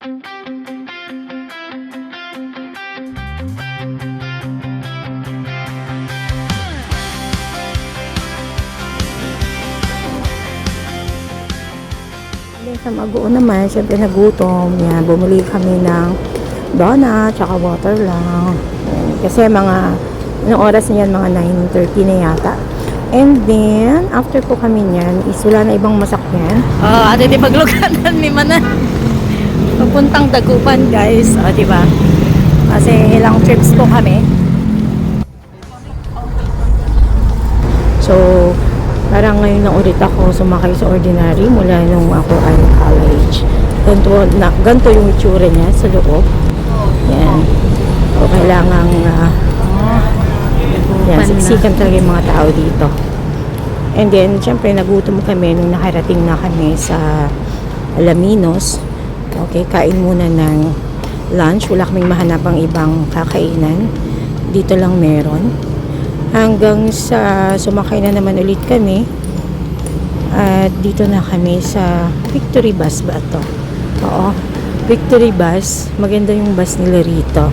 Sa Maguo naman, syempre nagutom. Yan, bumili kami ng donut, tsaka water lang. Yan, kasi anong oras niyan? Mga 9:30 na yata. And then, after po kami niyan, is wala na ibang masakyan. Ate, di paglugatan ni Manan. Papuntang Dagupan, guys. Diba? Kasi ilang trips po kami. So, parang ngayon lang ulit ako sumakay sa ordinary mula nung ako ay college. Ganito yung itsura niya sa loob. Yan. So, kailangan siksikan talaga yung mga tao dito. And then, syempre, nagutom kami nung nakarating na kami sa Alaminos. Okay, kain muna ng lunch. Wala kaming mahanapang ibang kakainan. Dito lang meron. Hanggang sa sumakay na naman ulit kami. At dito na kami sa Victory Bus ba ito? Oo, Victory Bus. Maganda yung bus nila rito.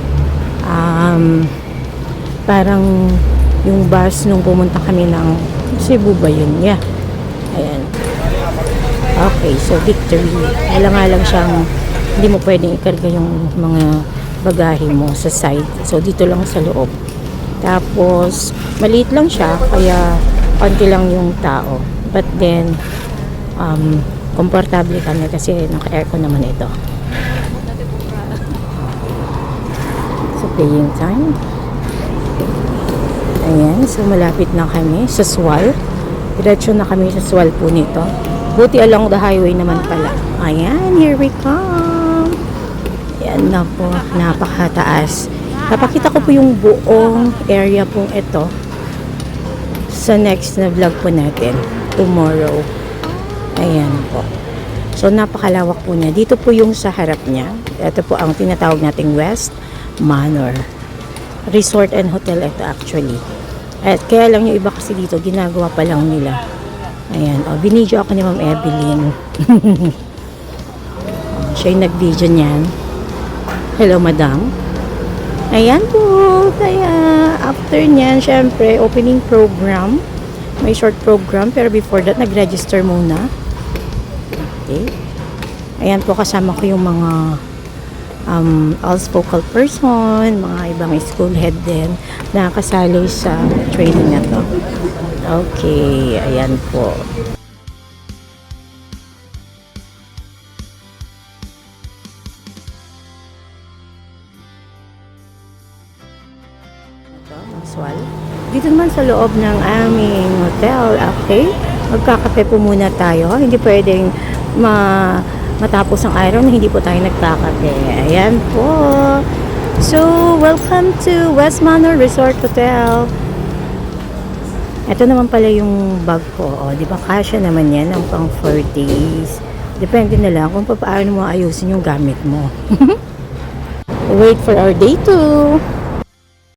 Parang yung bus nung pumunta kami ng Cebu ba yun? Yeah. Ayan. Okay, so Victory. Kailangan lang siyang hindi mo pwedeng ikarga yung mga bagahe mo sa side. So dito lang sa loob. Tapos, maliit lang siya, kaya konti lang yung tao. But then, komportable kami kasi naka-aircon naman ito. So, paying time. Ayan, so malapit na kami sa Sual. Diretso na kami sa Sual po nito. Buti along the highway naman pala. Ayan, here we come. Ayan na po, napakataas. Napakita ko po yung buong area pong ito sa next na vlog po natin tomorrow. Ayan po. So napakalawak po niya. Dito po yung sa harap niya. Ito po ang tinatawag nating West Manor Resort and Hotel ito actually. At kaya lang yung iba kasi dito ginagawa pa lang nila. Ayan. Binidyo ako ni Ma'am Evelyn. Siya yung nag-video niyan. Hello madam. Ayan po. Kaya after nyan, syempre, opening program. May short program. Pero before that, nag-register muna. Okay. Ayan po, kasama ko yung mga ALS focal person, mga ibang school head din na kasali sa training na to. Okay. Ayan po. Dito naman sa loob ng aming hotel, okay? Magkakape po muna tayo. Hindi pwedeng matapos ang araw na hindi po tayo nagkakape. Ayan po. So, welcome to West Manor Resort Hotel. Ito naman pala yung bag ko. O, di ba kasya naman yan ng pang 4 days. Depende na lang kung paano mo ayusin yung gamit mo. Wait for our day 2.